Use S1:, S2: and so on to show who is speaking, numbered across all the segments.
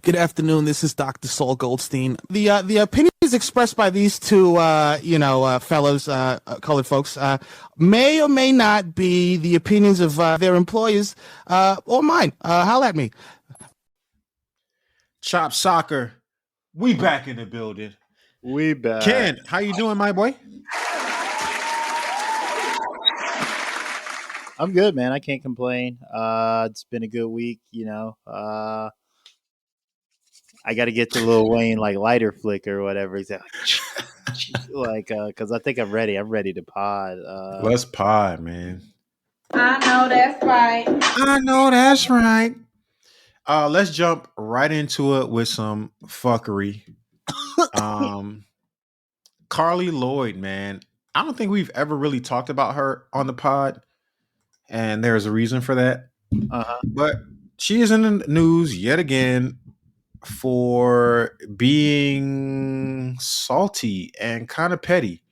S1: Good afternoon. This is Dr. Saul Goldstein. The opinions expressed by these two, fellows, colored folks, may or may not be the opinions of their employers or mine. Holla at me.
S2: Chop Soccer, we back in the building.
S3: We back.
S2: Ken, how you doing, my boy?
S3: I'm good, man. I can't complain. It's been a good week, I got to get to Lil Wayne like lighter flick or whatever. He's like, because I think I'm ready. I'm ready to pod.
S2: Let's pod, man.
S4: I know that's right.
S2: I know that's right. Let's jump right into it with some fuckery. Carli Lloyd, man. I don't think we've ever really talked about her on the pod, and there's a reason for that. But she is in the news yet again for being salty and kind of petty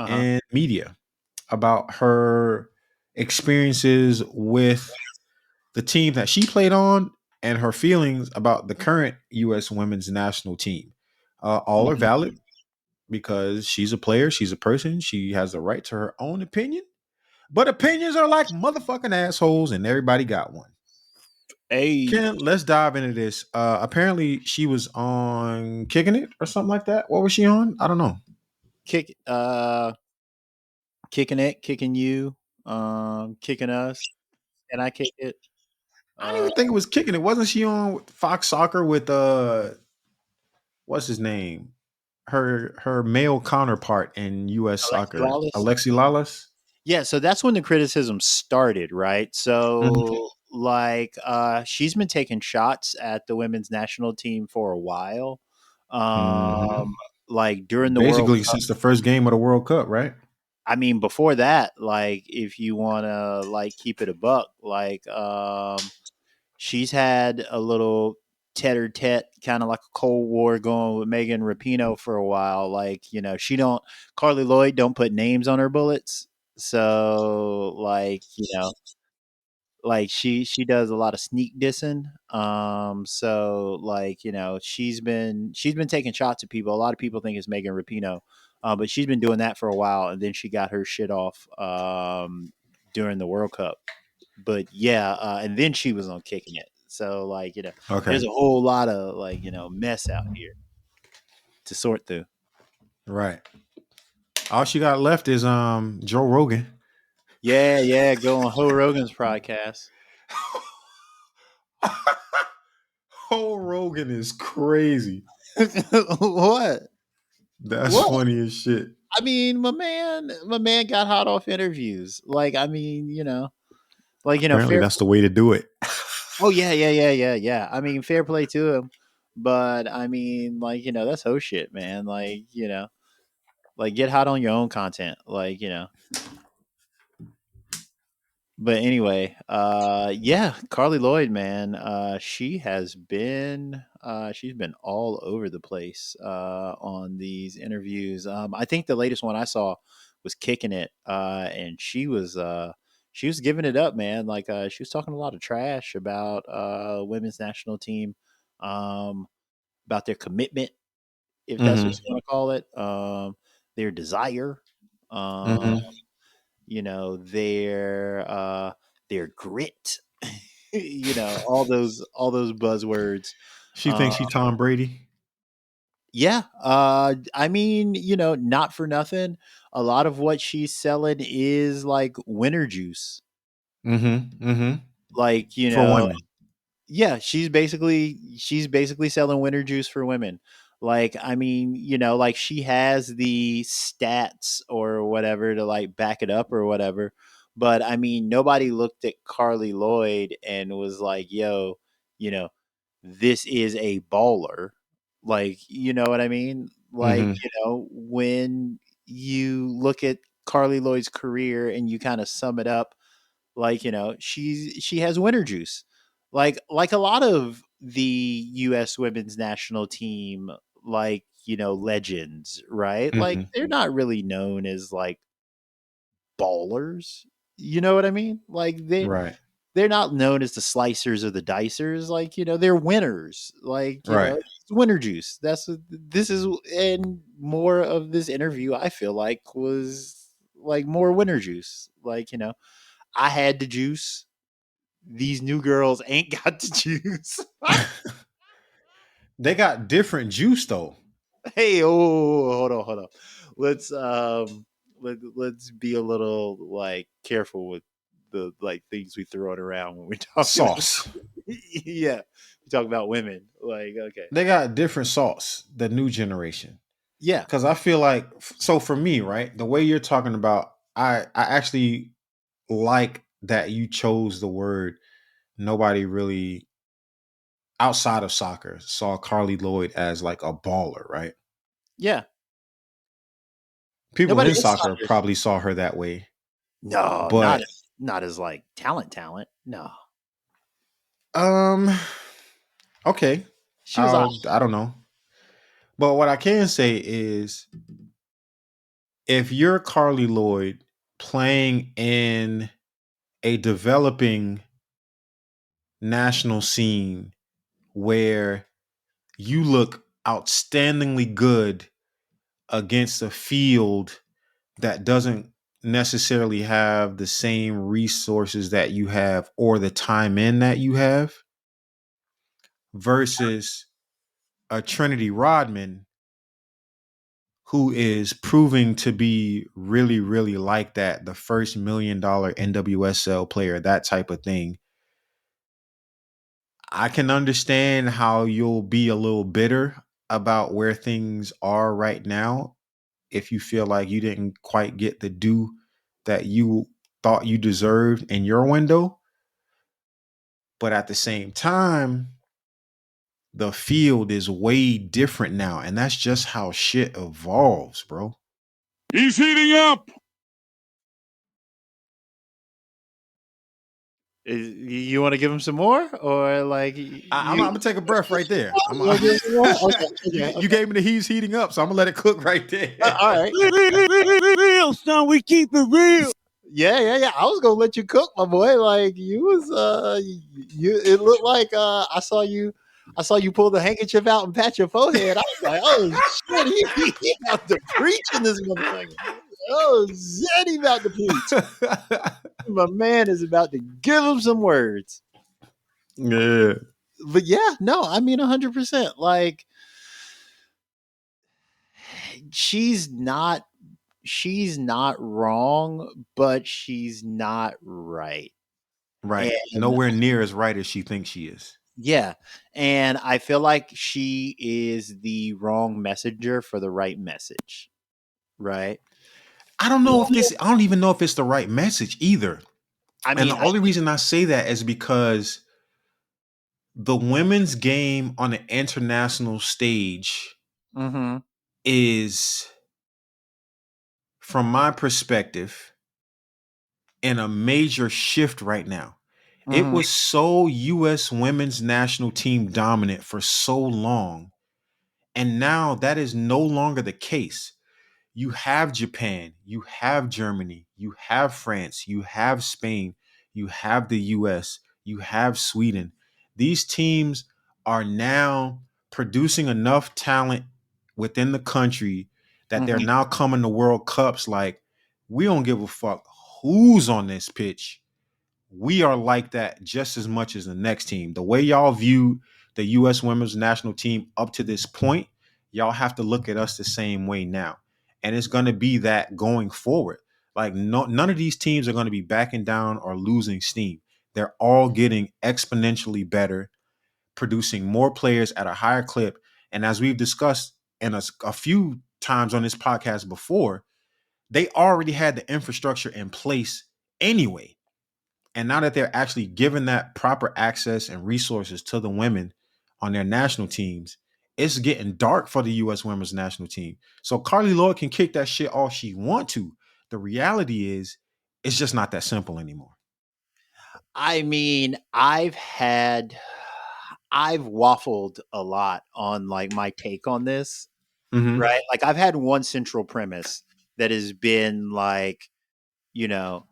S2: in media about her experiences with the team that she played on and her feelings about the current U.S. women's national team. All are valid because she's a player, she's a person, she has the right to her own opinion. But opinions are like motherfucking assholes, and everybody got one.
S3: Hey,
S2: Ken, let's dive into this. Apparently, she was on Kicking It or something like that. What was she on? I don't know.
S3: kicking it, kicking you, kicking us, and I kick it.
S2: I don't even think it was Kicking It. Wasn't she on Fox Soccer with what's his name? Her male counterpart in U.S. soccer, Alexi Lalas.
S3: Yeah, so that's when the criticism started, right? So she's been taking shots at the women's national team for a while. Like during the
S2: basically
S3: World Cup,
S2: since the first game of the World Cup, right?
S3: I mean, before that, like if you want to like keep it a buck, she's had a little tete-a-tete, kind of like a Cold War going with Megan Rapinoe for a while. Like, Carli Lloyd don't put names on her bullets. So like she does a lot of sneak dissing. She's been taking shots at people. A lot of people think it's Megan Rapinoe. But she's been doing that for a while, and then she got her shit off during the World Cup. But yeah, and then she was on Kicking It. So there's a whole lot of mess out here to sort through.
S2: Right. All she got left is Joe Rogan.
S3: Yeah, go on Ho Rogan's podcast.
S2: Ho Rogan is crazy.
S3: What?
S2: That's funny as shit.
S3: I mean, my man got hot off interviews.
S2: Apparently that's the way to do it.
S3: Oh yeah. I mean, fair play to him, but I mean, that's ho shit, man. Get hot on your own content, But anyway, Carli Lloyd, man, she's been all over the place on these interviews. I think the latest one I saw was Kicking It, and she was giving it up, man. She was talking a lot of trash about women's national team, about their commitment, if that's what you want to call it, their desire. Their grit, all those buzzwords.
S2: She thinks she's Tom Brady.
S3: Yeah. I mean, not for nothing. A lot of what she's selling is like winter juice.
S2: For women.
S3: Yeah, she's basically selling winter juice for women. I mean, she has the stats or whatever to back it up or whatever. But I mean, nobody looked at Carli Lloyd and was like, yo, this is a baller. You know what I mean? When you look at Carli Lloyd's career and you kind of sum it up, she has winter juice. Like a lot of the US women's national team, legends, right? They're not really known as ballers. You know what I mean?
S2: Right.
S3: they're not known as the slicers or the dicers. Like, they're winners. Like,
S2: Right.
S3: it's winner juice. That's what this is. And more of this interview, I feel like, was like more winner juice. Like, I had the juice. These new girls ain't got the juice.
S2: They got different juice though.
S3: Hey, oh, hold on. Let's let's be a little like careful with the like things we throw it around when we talk about
S2: Sauce.
S3: yeah, we talk about women. Like, okay.
S2: They got different sauce, the new generation.
S3: Yeah.
S2: Because I feel like, so for me, right, the way you're talking about, I actually like that you chose the word nobody really outside of soccer saw Carli Lloyd as like a baller, right?
S3: Yeah.
S2: People
S3: Nobody
S2: in
S3: in
S2: soccer
S3: soccer.
S2: probably saw her that way,
S3: No,
S2: but
S3: not as like talent. No.
S2: um, okay,
S3: She was
S2: I don't know, but what I can say is if you're Carli Lloyd playing in a developing national scene where you look outstandingly good against a field that doesn't necessarily have the same resources that you have or the time in that you have versus a Trinity Rodman who is proving to be really, really like that, the first $1 million NWSL player, that type of thing. I can understand how you'll be a little bitter about where things are right now if you feel like you didn't quite get the due that you thought you deserved in your window. But at the same time, the field is way different now. And that's just how shit evolves, bro.
S5: He's heating up.
S3: You want to give him some more, or like
S2: I'm gonna take a breath right there.
S3: you want to give him some more?
S2: You gave me the he's heating up, so I'm gonna let it cook right there.
S3: All right.
S5: Real, son. We keep it real.
S3: Yeah. I was gonna let you cook, my boy. Like, you was you it looked like I saw you pull the handkerchief out and pat your forehead. I was like, oh shit, he about to preach in this motherfucker. Oh shit, he about to preach. My man is about to give him some words.
S2: Yeah.
S3: But yeah, no, I mean 100%. Like, she's not wrong, but she's not right.
S2: Right.
S3: And
S2: Nowhere near as right as she thinks she is.
S3: yeah, and I feel like she is the wrong messenger for the right message. Right?
S2: I don't know if I don't even know if it's the right message either.
S3: I
S2: And
S3: mean,
S2: the only reason I say that is because the women's game on the international stage
S3: mm-hmm,
S2: is, from my perspective, in a major shift right now. It
S3: mm-hmm.
S2: was so U.S. women's national team dominant for so long. And now that is no longer the case. You have Japan, you have Germany, you have France, you have Spain, you have the US, you have Sweden. These teams are now producing enough talent within the country that they're
S3: Mm-hmm.
S2: now coming to World Cups like, we don't give a fuck who's on this pitch. We are like that just as much as the next team. The way y'all view the US women's national team up to this point, y'all have to look at us the same way now. And it's going to be that going forward. Like, none of these teams are going to be backing down or losing steam. They're all getting exponentially better, producing more players at a higher clip. And as we've discussed in a few times on this podcast before, they already had the infrastructure in place anyway. And now that they're actually giving that proper access and resources to the women on their national teams, it's getting dark for the U.S. women's national team. So Carli Lloyd can kick that shit all she want to. The reality is, it's just not that simple anymore.
S3: I mean, I've waffled a lot on like my take on this,
S2: Mm-hmm.
S3: right? Like, I've had one central premise that has been like, you know,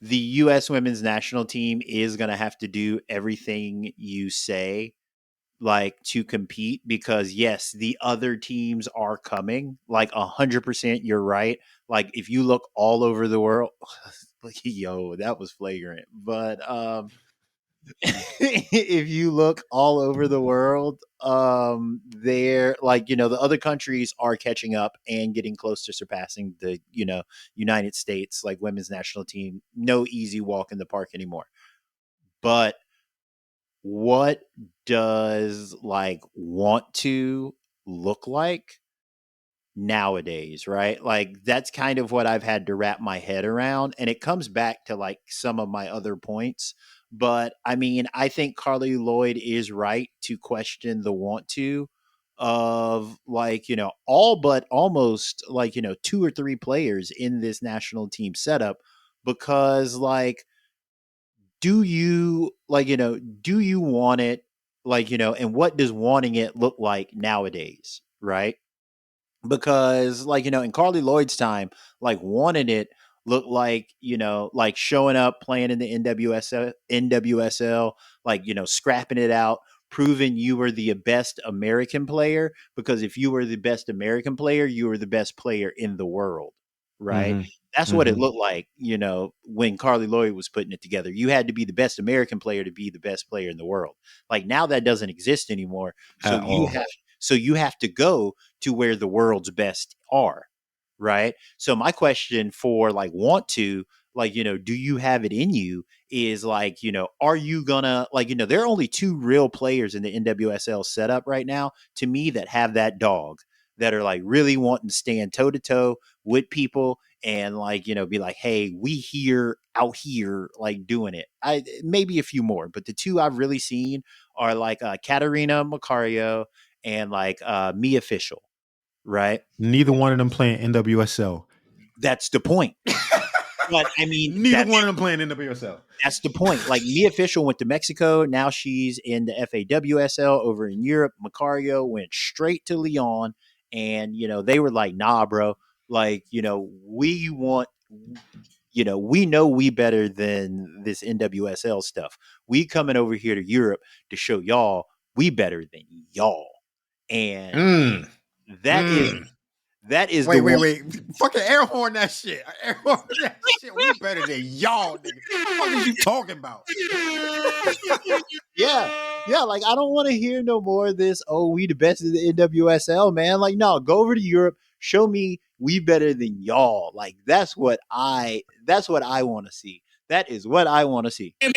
S3: the U.S. women's national team is going to have to do everything you say, like, to compete, because yes, the other teams are coming. Like 100%, you're right. Like if you look all over the world, like, yo, that was flagrant. But if you look all over the world, they're like, the other countries are catching up and getting close to surpassing the, United States, like, women's national team. No easy walk in the park anymore. But what does, like, want to look like nowadays, right? Like that's kind of what I've had to wrap my head around, and it comes back to like some of my other points. But I mean, I think Carly Lloyd is right to question the want to of, like, all but almost, like, two or three players in this national team setup, because, like, do you, like, do you want it, like, and what does wanting it look like nowadays, right? Because, like, in Carly Lloyd's time, like, wanting it looked like, like showing up, playing in the NWSL, like, scrapping it out, proving you were the best American player, because if you were the best American player, you were the best player in the world, right? That's what it looked like, when Carly Lloyd was putting it together. You had to be the best American player to be the best player in the world. Like now that doesn't exist anymore. So
S2: At
S3: you
S2: all.
S3: have so you have to go to where the world's best are, right? So my question for, like, want to, like, do you have it in you, is like, are you gonna, like, there are only two real players in the NWSL setup right now to me that have that dog, that are like really wanting to stand toe to toe with people, and, like, be like, hey, we here out here, like, doing it. I maybe a few more, but the two I've really seen are like Katarina Macario and, like, me official, right?
S2: Neither one of them playing NWSL.
S3: That's the point. But I mean,
S2: Neither one of them playing NWSL.
S3: that's the point. Like, me official went to Mexico. Now she's in the FAWSL over in Europe. Macario went straight to Lyon, and they were like, nah, bro. Like, we want, we know we better than this NWSL stuff. We coming over here to Europe to show y'all we better than y'all. And
S2: Mm.
S3: that is
S2: Mm.
S3: that is
S2: Wait,
S3: the
S2: wait,
S3: one.
S2: wait. Fucking air horn that shit. Air horn that shit. We better than y'all, nigga. What is you talking about?
S3: Yeah. Yeah, like, I don't want to hear no more of this, oh, we the best in the NWSL, man. Like, no, go over to Europe, show me we better than y'all. Like, that's what I want to see. That is what I want to see.
S5: Hear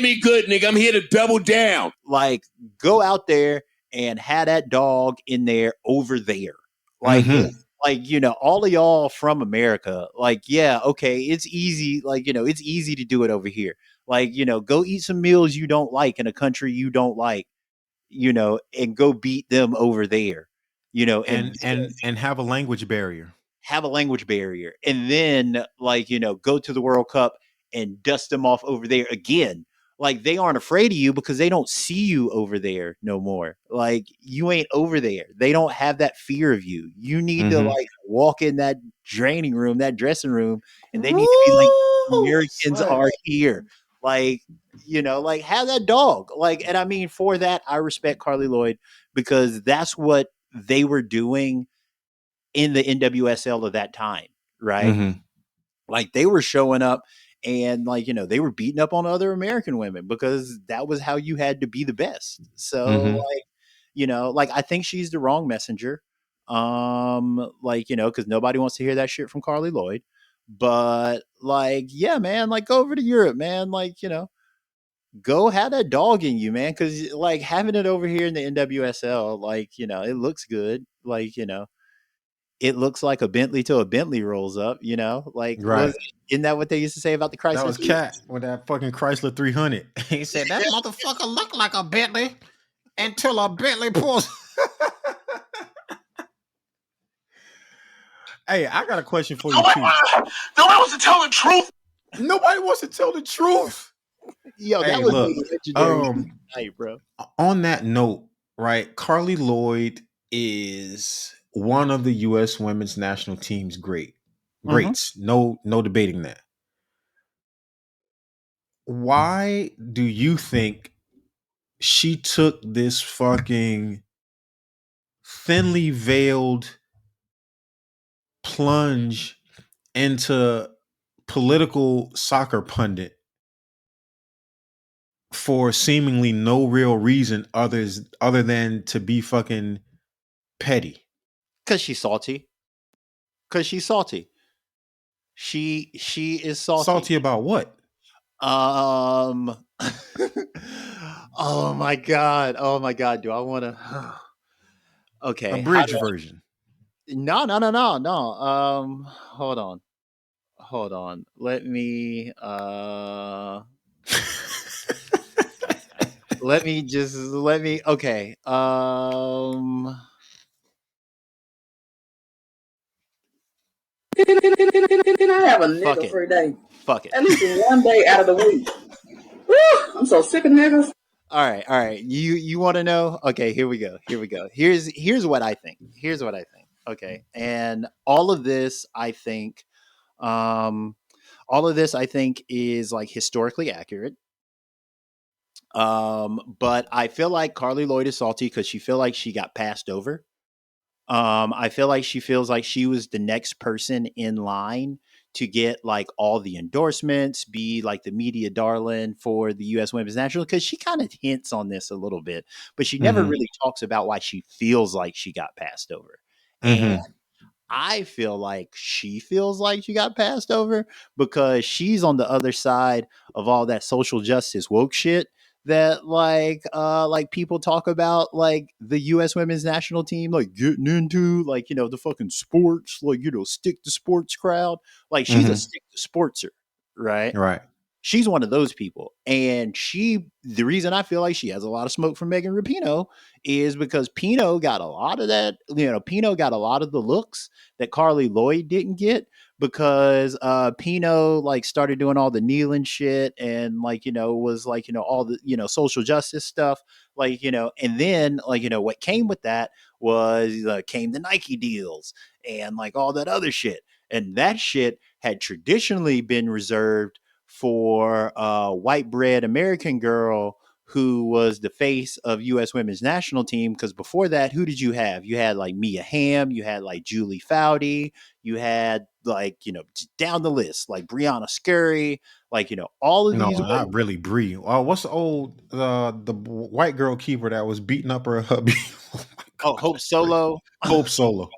S5: me good, nigga. I'm here to double down.
S3: Like, go out there and have that dog in there over there. Like, like, all of y'all from America, like, yeah, okay, it's easy. Like, it's easy to do it over here. Like, go eat some meals you don't like in a country you don't like, and go beat them over there,
S2: and have a language barrier.
S3: have a language barrier, and then, like, go to the World Cup and dust them off over there again. Like, they aren't afraid of you because they don't see you over there no more. Like, you ain't over there. They don't have that fear of you. You need to, like, walk in that draining room, that dressing room, and they need to be like, Americans are here. Like, like, have that dog. Like, and I mean, for that, I respect Carly Lloyd, because that's what they were doing in the NWSL of that time, right? Like, they were showing up and, like, they were beating up on other American women because that was how you had to be the best. So, like, like, I think she's the wrong messenger. Like, because nobody wants to hear that shit from Carly Lloyd. But, like, yeah, man, like, go over to Europe, man. Like, go have that dog in you, man. Because, like, having it over here in the NWSL, like, it looks good. Like, it looks like a Bentley till a Bentley rolls up, like,
S2: Right.
S3: isn't that what they used to say about the
S2: That
S3: Chrysler?
S2: was Cat with that fucking Chrysler 300. He said that motherfucker looked like a Bentley until a Bentley pulls. Hey, I got a question for you too.
S5: Nobody wants to tell the truth.
S2: Nobody wants to tell the truth.
S3: Yo, that
S2: Hey,
S3: was
S2: look,
S3: legendary night, bro.
S2: on that note, right? Carly Lloyd is one of the U.S. women's national team's greats. No debating that. why do you think she took this fucking thinly veiled plunge into political soccer pundit for seemingly no real reason other than to be fucking petty?
S3: Because she's salty. Because she's salty. She is salty.
S2: Salty about what?
S3: Oh my god. Oh my god. Do I want to? Okay.
S2: Abridged version.
S3: No. Hold on. Hold on. Let me. Let me just. Let me. Okay.
S6: Can I have a
S3: Fuck
S6: nigga
S3: it.
S6: free day?
S3: Fuck it.
S6: At least one day out of the week. Woo, I'm so sick of niggas.
S3: All right. You want to know? Okay, here we go. Here's what I think. Okay, and all of this, I think, is like historically accurate. But I feel like Carli Lloyd is salty because she feel like she got passed over. I feel like she feels like she was the next person in line to get like all the endorsements, be like the media darling for the U.S. Women's National, because she kind of hints on this a little bit, but she never really talks about why she feels like she got passed over. And I feel like she feels like she got passed over because she's on the other side of all that social justice woke shit that like people talk about, like the US women's national team like getting into, like, you know, the fucking sports, like, you know, stick to sports crowd. Like she's a stick to sportser, right?
S2: Right.
S3: She's one of those people. And the reason I feel like she has a lot of smoke from Megan Rapinoe is because Pino got a lot of that, you know, Pino got a lot of the looks that Carli Lloyd didn't get because Pino like started doing all the kneeling shit and, like, you know, was like, you know, all the, you know, social justice stuff, like, you know, and then, like, you know, what came with that was came the Nike deals and like all that other shit. And that shit had traditionally been reserved for a white bread American girl who was the face of U.S. women's national team. Because before that, who did you have? You had like Mia Hamm, you had like Julie Foudy, you had like, you know, down the list, like Brianna Scurry, like, you know, all of
S2: No,
S3: these women.
S2: not really Brie. What's the old the white girl keeper that was beating up her hubby?
S3: Oh, Hope Solo.
S2: Hope Solo.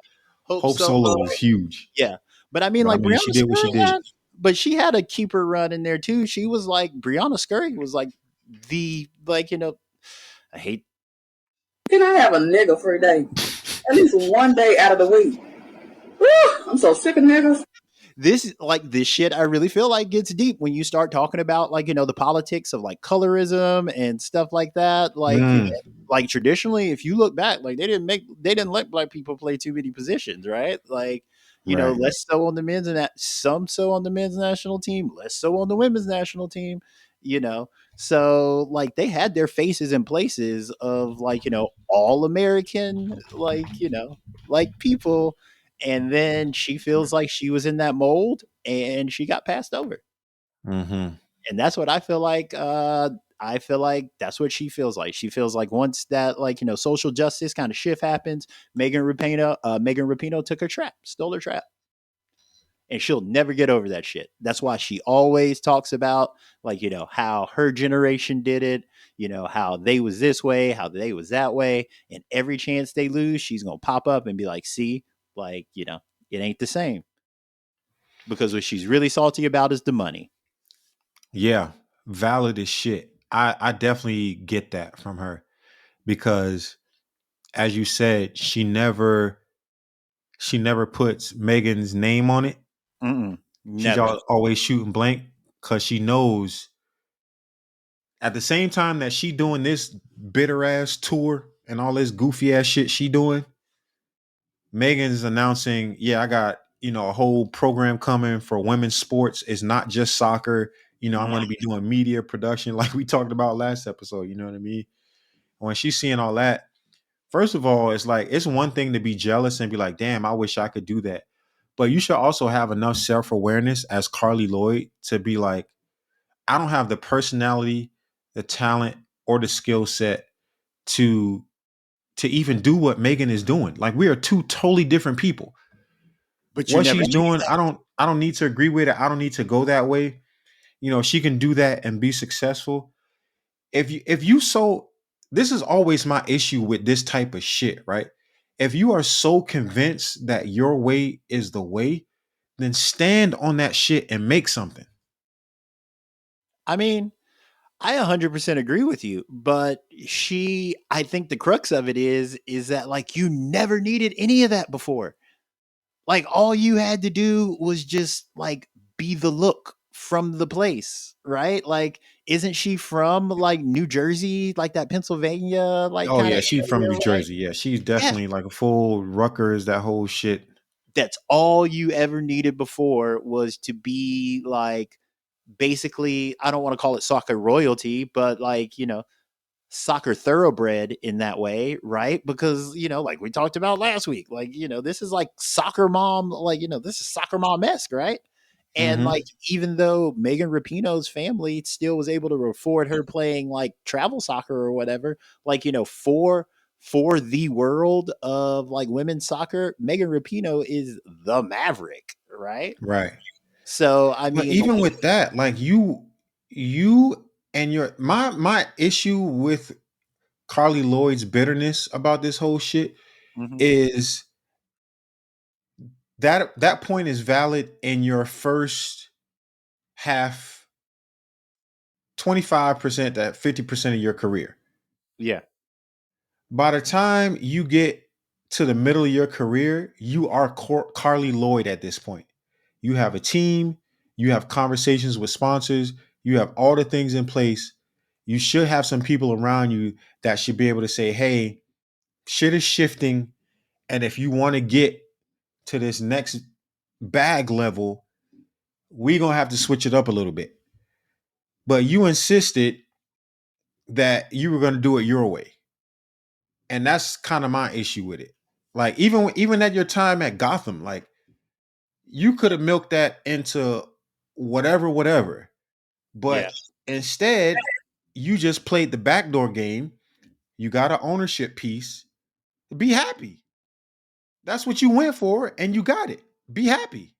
S2: Hope Solo was huge.
S3: Yeah. But I mean,
S2: But I
S3: like
S2: mean, she
S3: Brianna
S2: did what she
S3: Scurry
S2: did.
S3: but she had a keeper run in there too. She was like, Brianna Scurry was like the, like, you know, I hate.
S6: Can I have a nigga free day? At least one day out of the week. Woo, I'm so sick of niggas.
S3: This shit, I really feel like gets deep when you start talking about, like, you know, the politics of like colorism and stuff like that. Like traditionally, if you look back, like they didn't let black people play too many positions, right? Like, you know,
S2: Right.
S3: less so on the men's and that some so on the men's national team, less so on the women's national team, you know. So like they had their faces in places of, like, you know, all American, like, you know, like people, and then she feels like she was in that mold and she got passed over.
S2: Mm-hmm.
S3: And that's what I feel like. I feel like that's what she feels like. She feels like once that, like, you know, social justice kind of shift happens, Megan Rapinoe took her trap, stole her trap. And she'll never get over that shit. That's why she always talks about, like, you know, how her generation did it, you know, how they was this way, how they was that way. And every chance they lose, she's going to pop up and be like, see, like, you know, it ain't the same. Because what she's really salty about is the money.
S2: Yeah, valid as shit. I definitely get that from her because, as you said, she never puts Megan's name on it. She's
S3: Never.
S2: always shooting blank because she knows at the same time that she doing this bitter ass tour and all this goofy ass shit she doing, Megan's announcing, yeah, I got, you know, a whole program coming for women's sports. It's not just soccer. You know, I'm going to be doing media production like we talked about last episode. You know what I mean? When she's seeing all that, first of all, it's like, it's one thing to be jealous and be like, damn, I wish I could do that. But you should also have enough self-awareness as Carli Lloyd to be like, I don't have the personality, the talent, or the skill set to even do what Megan is doing. Like we are two totally different people.
S3: But you
S2: What
S3: never
S2: she's
S3: need
S2: doing,
S3: that.
S2: I don't need to agree with it. I don't need to go that way. You know, she can do that and be successful. If you so this is always my issue with this type of shit, right? If you are so convinced that your way is the way, then stand on that shit and make something.
S3: I mean, I 100% agree with you, but I think the crux of it is that like you never needed any of that before. Like all you had to do was just like be the look from the place, right? Like, isn't she from like New Jersey, like that Pennsylvania, like
S2: Oh
S3: kind
S2: yeah,
S3: of
S2: she's from
S3: area,
S2: New
S3: right?
S2: Jersey. Yeah, she's
S3: Yeah,
S2: definitely like a full Rutgers, that whole shit.
S3: that's all you ever needed before was to be like basically, I don't want to call it soccer royalty, but like, soccer thoroughbred in that way, right? Because, like we talked about last week, like, this is like soccer mom, like, this is soccer mom-esque, right? And
S2: Mm-hmm.
S3: like, even though Megan Rapinoe's family still was able to afford her playing like travel soccer or whatever, like, for the world of like women's soccer, Megan Rapinoe is the maverick, right?
S2: Right.
S3: So, I
S2: But
S3: mean,
S2: even
S3: like,
S2: with that, like you and your my issue with Carly Lloyd's bitterness about this whole shit
S3: mhm,
S2: is that point is valid in your first half, 25% to 50% of your career.
S3: yeah,
S2: By the time you get to the middle of your career, you are Carly Lloyd at this point. You have a team, you have conversations with sponsors, you have all the things in place. You should have some people around you that should be able to say, hey, shit is shifting. And if you want to get to this next bag level, we're going to have to switch it up a little bit. But you insisted that you were going to do it your way. And that's kind of my issue with it. Like even at your time at Gotham, like you could have milked that into whatever.
S3: yeah.
S2: But instead, you just played the backdoor game. You got an ownership piece. Be happy. That's what you went for, and you got it. Be happy.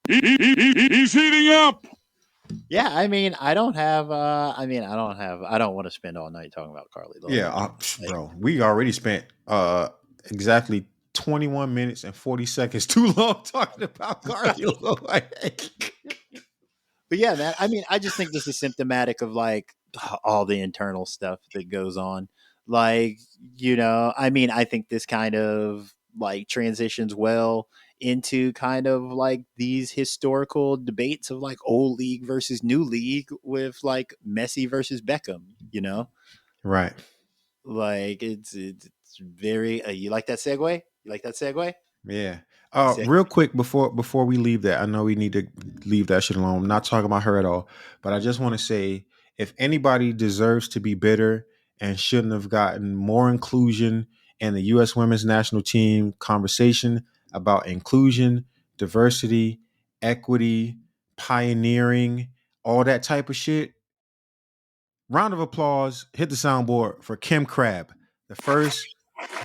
S5: He's heating up.
S3: Yeah, I don't want to spend all night talking about Carly Lloyd.
S2: Yeah,
S3: Like,
S2: bro. We already spent exactly 21 minutes and 40 seconds too long talking about Carly Lloyd.
S3: but yeah, man, I just think this is symptomatic of like all the internal stuff that goes on. Like, I think this kind of like transitions well into kind of like these historical debates of like old league versus new league with like Messi versus Beckham,
S2: Right.
S3: Like it's very. You like that segue? You like that segue?
S2: Yeah.
S3: Se-
S2: Real quick before we leave that, I know we need to leave that shit alone. I'm not talking about her at all, but I just want to say, if anybody deserves to be bitter and shouldn't have gotten more inclusion in the U.S. Women's National Team conversation about inclusion, diversity, equity, pioneering, all that type of shit, round of applause. Hit the soundboard for Kim Crabb, the first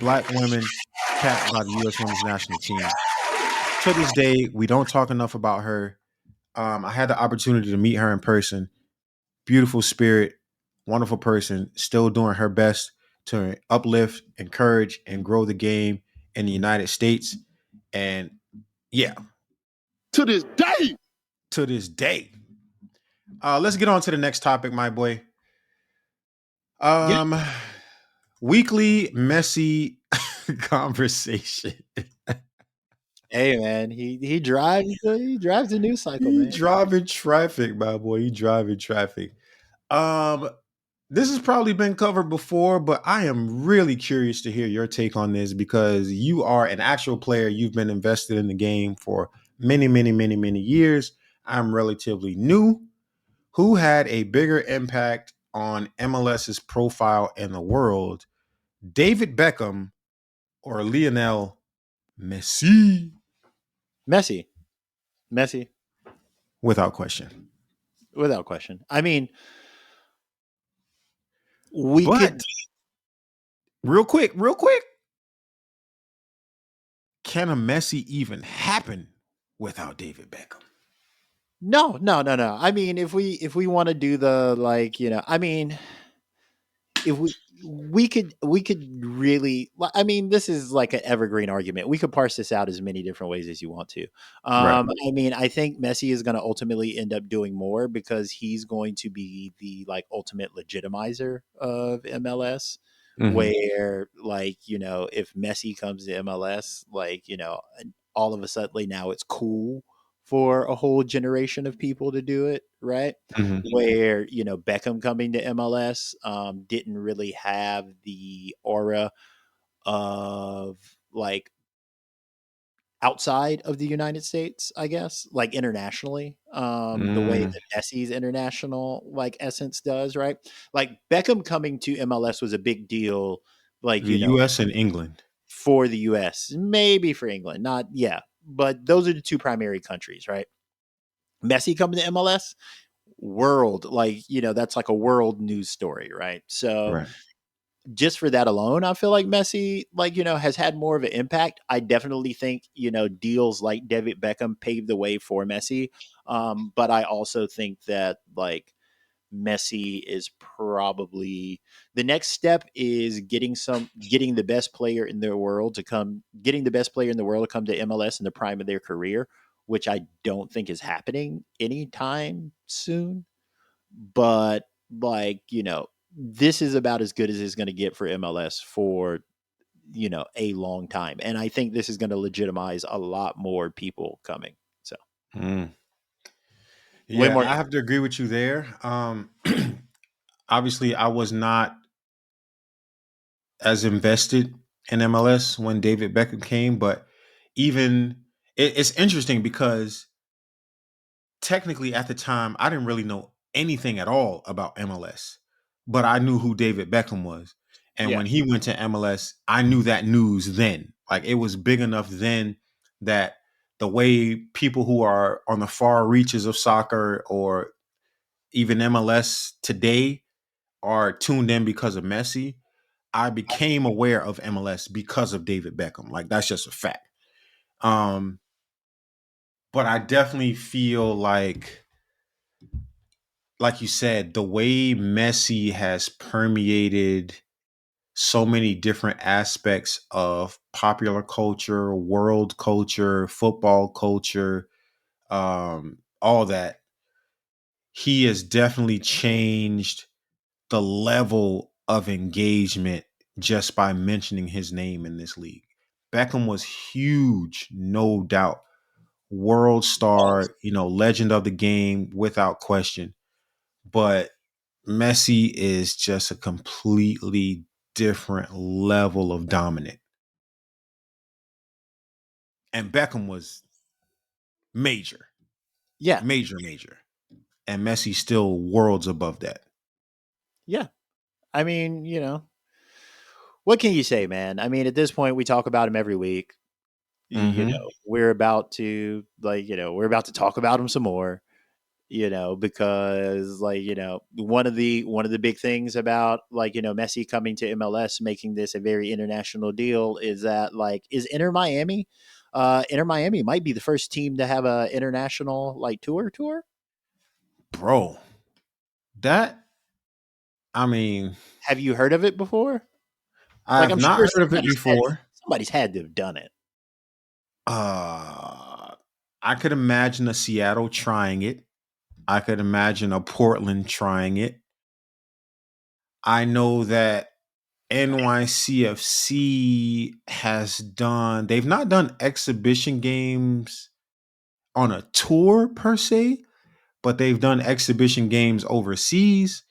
S2: Black woman capped by the U.S. Women's National Team. To this day, we don't talk enough about her. I had the opportunity to meet her in person. Beautiful spirit, wonderful person, still doing her best to uplift, encourage, and grow the game in the United States. And yeah,
S5: To this day.
S2: to this day. Let's get on to the next topic, my boy.
S3: yeah.
S2: Um, weekly messy conversation.
S3: Hey man, he drives the news cycle,
S2: You
S3: man.
S2: driving traffic, my boy. You driving traffic. Um, this has probably been covered before, but I am really curious to hear your take on this because you are an actual player. You've been invested in the game for many, many, many, many years. I'm relatively new. Who had a bigger impact on MLS's profile in the world, David Beckham or Lionel Messi?
S3: Messi, Messi.
S2: Without question.
S3: Without question. I mean, we
S2: But
S3: could.
S2: real quick, can a Messi even happen without David Beckham?
S3: No. I mean, if we want to do the like, I mean, if we could really, I mean, this is like an evergreen argument. We could parse this out as many different ways as you want to.
S2: Right.
S3: I mean, I think Messi is going to ultimately end up doing more because he's going to be the like ultimate legitimizer of MLS.
S2: Mhm.
S3: Where like, if Messi comes to MLS, like, all of a sudden now it's cool for a whole generation of people to do it, right?
S2: Mhm.
S3: Where Beckham coming to MLS didn't really have the aura of like outside of the United States, I guess, like internationally, the way
S2: Mm.
S3: that Messi's international like essence does, right? Like Beckham coming to MLS was a big deal, like
S2: The U.S. and England.
S3: for the US, maybe for England, not yeah, but those are the two primary countries, right? Messi coming to MLS, world, like that's like a world news story, right? So
S2: Right.
S3: just for that alone, I feel like Messi, like has had more of an impact. I definitely think deals like David Beckham paved the way for Messi, but I also think that like Messi is probably the next step is getting the best player in the world to come getting the best player in the world to come to MLS in the prime of their career, which I don't think is happening anytime soon. But like, this is about as good as it's going to get for MLS for a long time. And I think this is going to legitimize a lot more people coming. So
S2: Mm.
S3: way
S2: Yeah,
S3: more.
S2: I have to agree with you there. Obviously, I was not as invested in MLS when David Beckham came, but even it's interesting because technically at the time I didn't really know anything at all about MLS, but I knew who David Beckham was. And
S3: Yeah.
S2: when he went to MLS, I knew that news then. Like it was big enough then that the way people who are on the far reaches of soccer or even MLS today are tuned in because of Messi, I became aware of MLS because of David Beckham. Like that's just a fact. Um, but I definitely feel like you said, the way Messi has permeated so many different aspects of popular culture, world culture, football culture, all that, he has definitely changed the level of engagement just by mentioning his name in this league. Beckham was huge, no doubt. World star, legend of the game without question. But Messi is just a completely different level of dominant. And Beckham was major,
S3: Yeah.
S2: major. And Messi still worlds above that.
S3: Yeah. I mean, what can you say, man? I mean, at this point, we talk about him every week.
S2: Mm-hmm.
S3: We're about to like, we're about to talk about him some more. Because like, one of the big things about like, Messi coming to MLS, making this a very international deal is that like, is Inter Miami might be the first team to have a international like tour.
S2: Bro, that, I mean,
S3: Have you heard of it before?
S2: I
S3: Like,
S2: have
S3: I'm
S2: not
S3: sure
S2: heard of it before.
S3: somebody's had to have done it.
S2: Uh, I could imagine a Seattle trying it. I could imagine a Portland trying it. I know that NYCFC they've not done exhibition games on a tour per se, but they've done exhibition games overseas.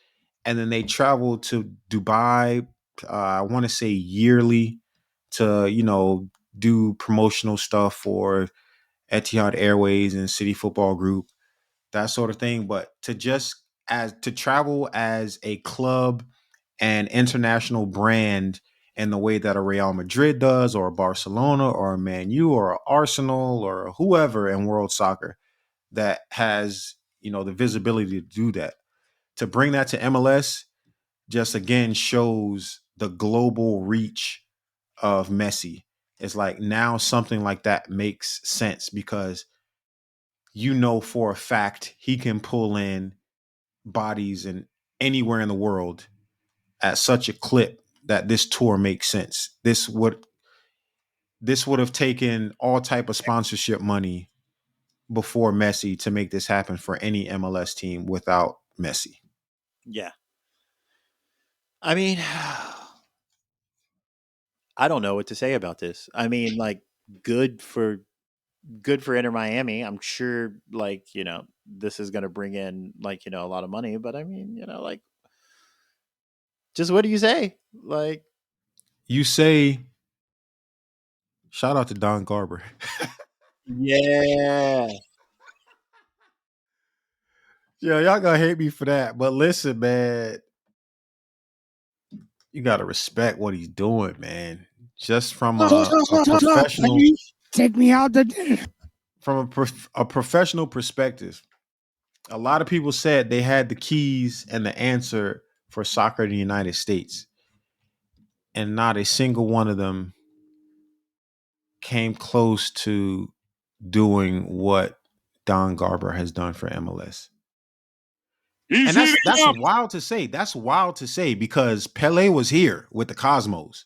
S2: And then they travel to Dubai, I want to say yearly to, do promotional stuff for Etihad Airways and City Football Group, that sort of thing. But to travel as a club and international brand in the way that a Real Madrid does, or a Barcelona, or a Man U, or a Arsenal, or whoever in world soccer that has, the visibility to do that. To bring that to MLS just again shows the global reach of Messi. It's like now something like that makes sense because for a fact he can pull in bodies and anywhere in the world at such a clip that this tour makes sense. This would have taken all type of sponsorship money before Messi to make this happen for any MLS team without Messi.
S3: Yeah. I mean, I don't know what to say about this. I mean, like, good for Inter Miami. I'm sure, like, this is going to bring in, like, a lot of money. But I mean, like, just what do you say? Like,
S2: You say, shout out to Don Garber.
S3: yeah,
S2: Yeah, y'all gonna hate me for that. But listen, man, you gotta respect what he's doing, man. Just from a professional,
S1: Take me out to dinner.
S2: from a professional perspective. A lot of people said they had the keys and the answer for soccer in the United States, and not a single one of them came close to doing what Don Garber has done for MLS. And that's wild to say. That's wild to say because Pele was here with the Cosmos.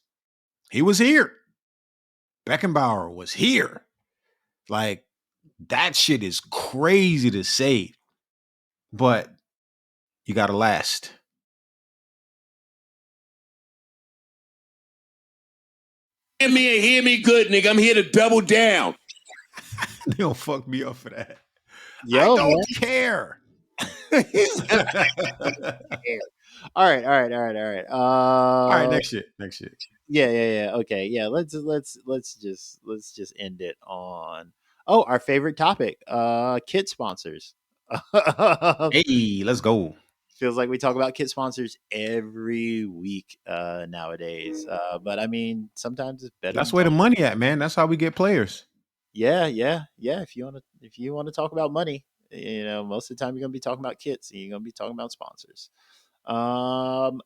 S2: He was here. Beckenbauer was here. Like, that shit is crazy to say. But you gotta last.
S5: Hear me good, nigga. I'm here to double down.
S2: They don't fuck me up for that.
S3: yo,
S2: I don't
S3: man.
S2: care.
S3: All right.
S2: All right, next shit.
S3: Yeah. Okay, yeah. Let's just end it on our favorite topic, kit sponsors.
S2: Hey, let's go.
S3: Feels like we talk about kit sponsors every week nowadays. But I mean, sometimes it's better.
S2: That's
S3: to
S2: where the
S3: talk-
S2: money at, man. That's how we get players.
S3: Yeah. If you want to talk about money, most of the time you're gonna be talking about kits, and you're gonna be talking about sponsors. Um,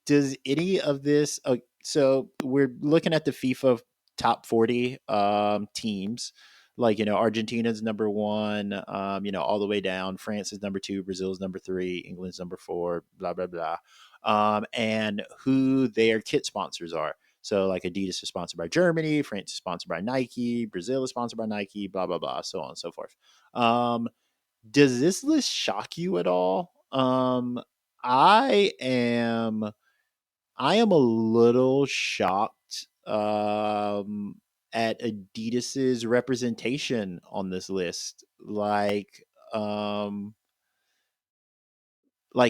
S3: does any of this? So we're looking at the FIFA top 40 teams. Like, Argentina's number one, all the way down. France is number two, Brazil's number three, England's number four, blah, blah, blah. And who their kit sponsors are. So, like, Adidas is sponsored by Germany, France is sponsored by Nike, Brazil is sponsored by Nike, blah, blah, blah, so on and so forth. Does this list shock you at all? I am I am a little shocked at Adidas's representation on this list. Like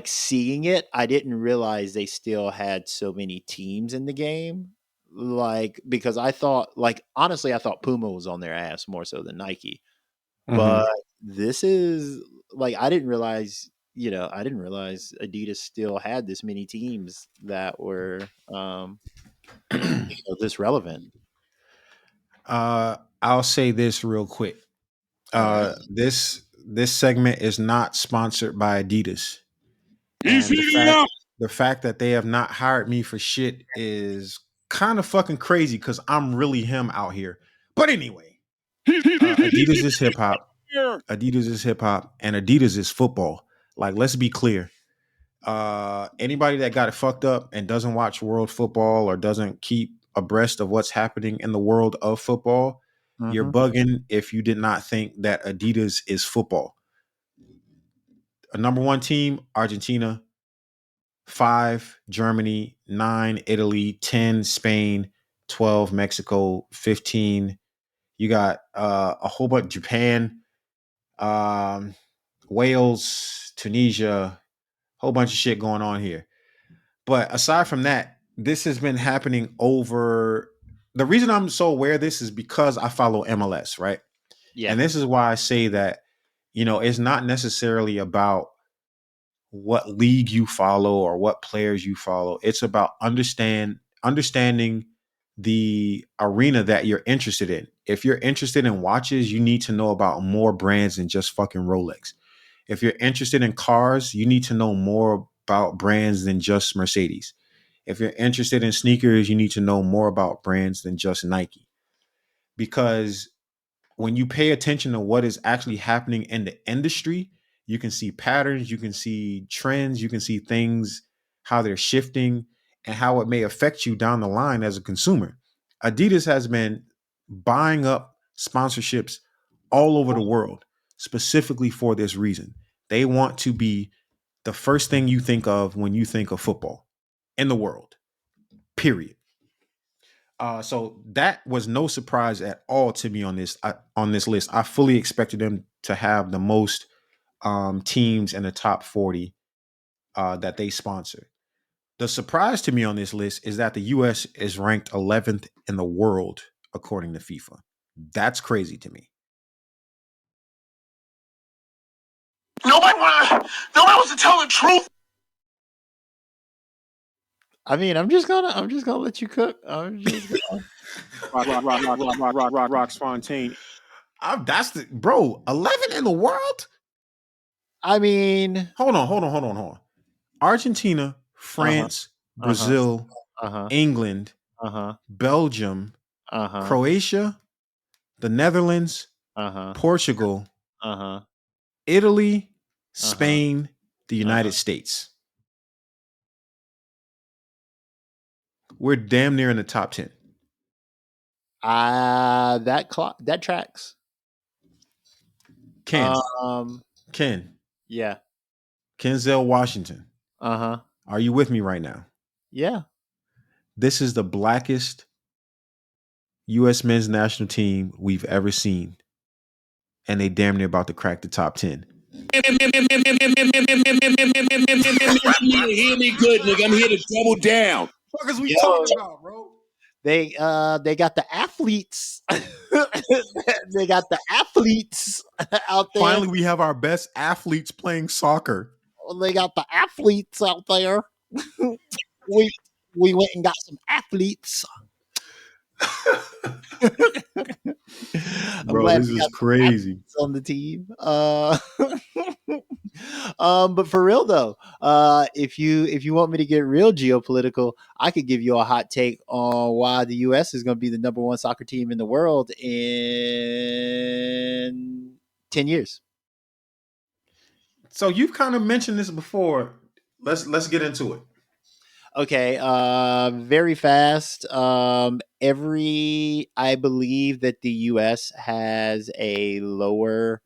S3: seeing it, I didn't realize they still had so many teams in the game. Like, because I thought, like, honestly, I thought Puma was on their ass more so than Nike. But this is like, I didn't realize Adidas still had this many teams that were this relevant.
S2: I'll say this real quick. This segment is not sponsored by Adidas. And the fact that they have not hired me for shit is kind of fucking crazy because I'm really him out here. But anyway, Adidas is hip hop. Adidas is hip hop, and Adidas is football. Like, let's be clear. Anybody that got it fucked up and doesn't watch world football or doesn't keep abreast of what's happening in the world of football, you're bugging if you did not think that Adidas is football. A number one team, Argentina. 5, Germany. 9, Italy. 10, Spain. 12, Mexico. 15, you got a whole bunch, Japan, Wales, Tunisia, whole bunch of shit going on here. But aside from that, this has been happening over. The reason I'm so aware of this is because I follow MLS, right?
S3: Yeah.
S2: And this is why I say that, it's not necessarily about what league you follow or what players you follow. It's about understanding the arena that you're interested in. If you're interested in watches, you need to know about more brands than just fucking Rolex. If you're interested in cars, you need to know more about brands than just Mercedes. If you're interested in sneakers, you need to know more about brands than just Nike. Because when you pay attention to what is actually happening in the industry, you can see patterns, you can see trends, you can see things, how they're shifting, and how it may affect you down the line as a consumer. Adidas has been buying up sponsorships all over the world, specifically for this reason. They want to be the first thing you think of when you think of football in the world, period. So that was no surprise at all to me on this list. I fully expected them to have the most teams in the top 40 that they sponsor. The surprise to me on this list is that the U.S. is ranked 11th in the world according to FIFA. That's crazy to me.
S5: Nobody wants to tell the truth.
S3: I mean, I'm just gonna let you cook. I'm just
S2: Rock Fontaine. That's the bro. 11 in the world.
S3: I mean,
S2: Hold on. Argentina, France, Brazil, England, Belgium, Croatia, the Netherlands, Portugal, Italy, Spain, the United States. We're damn near in the top 10.
S3: that tracks.
S2: Ken,
S3: Yeah.
S2: Kenzel Washington.
S3: Uh-huh.
S2: Are you with me right now?
S3: Yeah.
S2: This is the blackest U.S. men's national team we've ever seen. And they damn near about to crack the top 10.
S5: Hear me good, nigga. I'm here to double down.
S2: What is we talking about, bro?
S3: They got the athletes. They got the athletes out there.
S2: Finally, we have our best athletes playing soccer.
S3: They got the athletes out there. we went and got some athletes.
S2: Bro, this is crazy
S3: on the team. But for real though, if you want me to get real geopolitical, I could give you a hot take on why the U.S. is going to be the number one soccer team in the world in 10 years.
S2: So you've kind of mentioned this before. Let's get into it.
S3: Okay, very fast. I believe that the U.S. has a lower,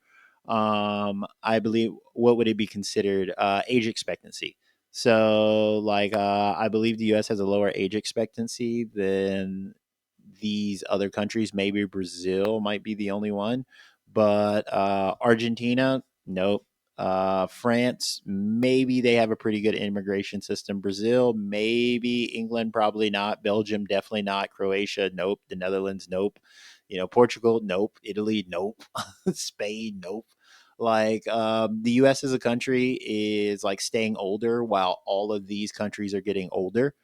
S3: I believe, what would it be considered? Age expectancy. So, like, I believe the U.S. has a lower age expectancy than these other countries. Maybe Brazil might be the only one, but Argentina, nope. France, maybe they have a pretty good immigration system. Brazil, maybe. England, probably not. Belgium, definitely not. Croatia, nope. The Netherlands, nope. Portugal, nope. Italy, nope. Spain, nope. Like the U.S. as a country is like staying older while all of these countries are getting older.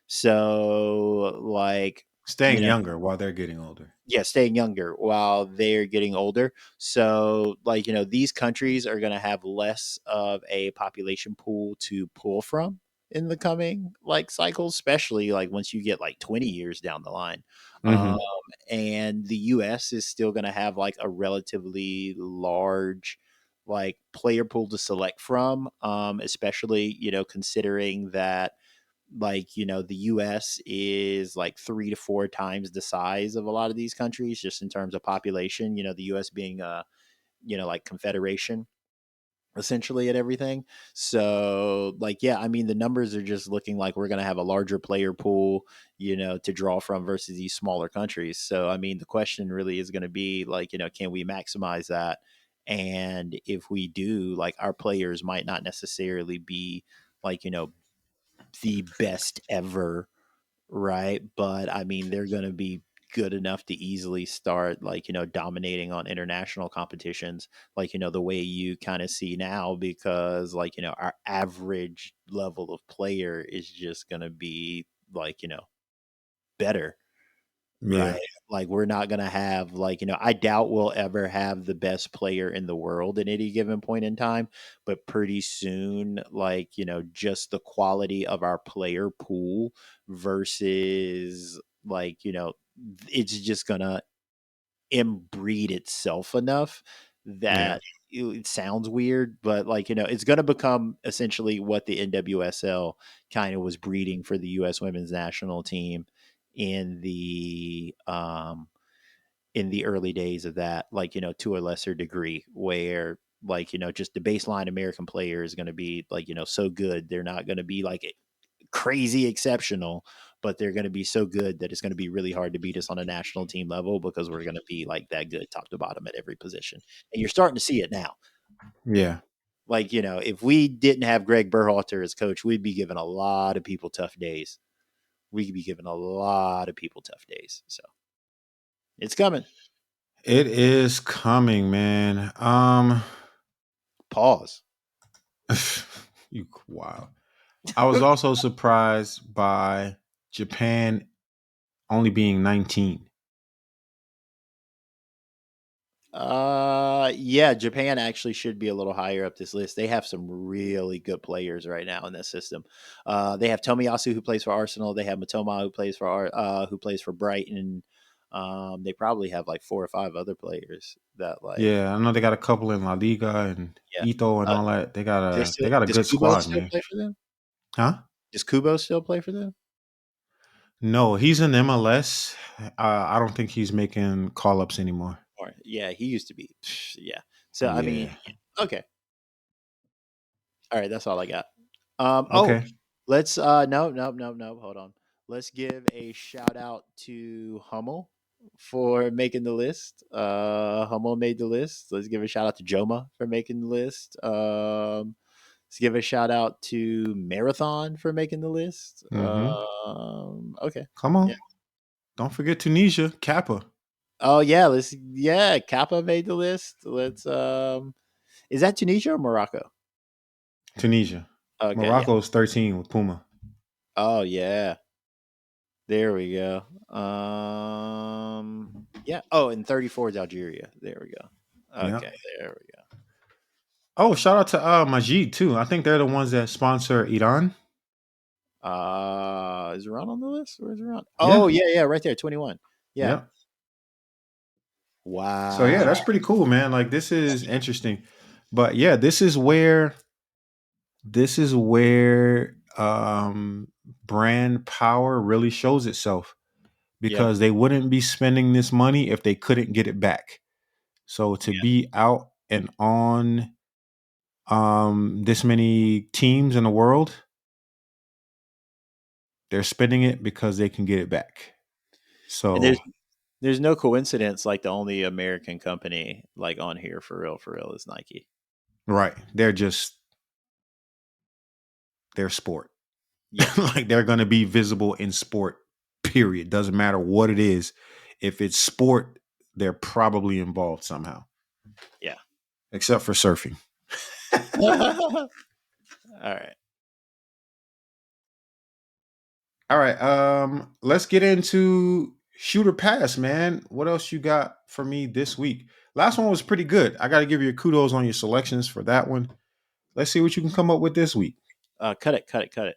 S3: So like
S2: staying younger while they're getting older.
S3: Yeah, staying younger while they're getting older. So, like, these countries are going to have less of a population pool to pull from in the coming like cycles, especially like once you get like 20 years down the line. And the US is still going to have like a relatively large like player pool to select from, especially, considering that the US is like 3 to 4 times the size of a lot of these countries just in terms of population, the US being a like confederation essentially at everything. So like yeah, I mean the numbers are just looking like we're going to have a larger player pool, to draw from versus these smaller countries. So I mean the question really is going to be like, can we maximize that? And if we do, like our players might not necessarily be like, the best ever, right? But I mean, they're going to be good enough to easily start like, dominating on international competitions, like, the way you kind of see now, because like, our average level of player is just going to be like, better.
S2: Yeah.
S3: Right. Like, we're not going to have, like, I doubt we'll ever have the best player in the world at any given point in time, but pretty soon, like, just the quality of our player pool versus, like, it's just going to inbreed itself enough
S2: Yeah.
S3: that it sounds weird, but, like, it's going to become essentially what the NWSL kind of was breeding for the U.S. women's national team in the early days of that, like, to a lesser degree, where, like, just the baseline American player is going to be, like, so good. They're not going to be like crazy exceptional, but they're going to be so good that it's going to be really hard to beat us on a national team level because we're going to be like that good top to bottom at every position. And you're starting to see it now.
S2: Yeah.
S3: Like, if we didn't have Greg Berhalter as coach, we'd be giving a lot of people tough days. We'd be giving a lot of people tough days. So it's coming.
S2: It is coming, man.
S3: Pause.
S2: Wow. I was also surprised by Japan only being 19.
S3: Yeah, Japan actually should be a little higher up this list. They have some really good players right now in this system. They have Tomiyasu, who plays for Arsenal. They have Matoma, who plays for Brighton. They probably have like 4 or 5 other players that, like,
S2: Yeah, I know they got a couple in La Liga and
S3: yeah.
S2: Ito and all that. They got
S3: Does
S2: a good
S3: Kubo
S2: squad,
S3: still
S2: man.
S3: play for them?
S2: Huh?
S3: Does Kubo still play for them?
S2: No, he's in MLS. I don't think he's making call ups anymore.
S3: Or yeah, he used to be. Yeah. So I mean,
S2: Yeah.
S3: okay. All right, that's all I got.
S2: Okay.
S3: Let's no, hold on. Let's give a shout out to Hummel for making the list. Hummel made the list. Let's give a shout out to Joma for making the list. Let's give a shout out to Marathon for making the list.
S2: Mm-hmm.
S3: Okay.
S2: Come on.
S3: Yeah.
S2: Don't forget Tunisia, Kappa.
S3: Oh yeah, Kappa made the list. Let's is that Tunisia or Morocco?
S2: Tunisia.
S3: Okay, yeah.
S2: Morocco's 13 with Puma.
S3: Oh yeah. There we go. Yeah. Oh, and 34 is Algeria. There we go.
S2: Yeah.
S3: Okay, there we go.
S2: Oh, shout out to Majid too. I think they're the ones that sponsor Iran.
S3: Is Iran on the list? Where's Iran?
S2: Yeah.
S3: Oh, yeah, right there, 21. Yeah.
S2: Yeah. So yeah,
S3: Wow.
S2: that's pretty cool, man. Like this is interesting. But yeah, this is where brand power really shows itself
S3: Yeah.
S2: because they wouldn't be spending this money if they couldn't get it back. So to be out and on this many teams in the world, they're spending it because they can get it back.
S3: And
S2: So
S3: there's no coincidence, like, the only American company, like, on here for real is Nike.
S2: right, they're sport.
S3: Yeah.
S2: Like they're going to be visible in sport. Period. Doesn't matter what it is. If it's sport, they're probably involved somehow.
S3: Yeah.
S2: Except for surfing.
S3: All right.
S2: All right. Let's get into shooter pass, man. What else you got for me this week? Last one was pretty good. I got to give you kudos on your selections for that one. Let's see what you can come up with this week.
S3: Cut it.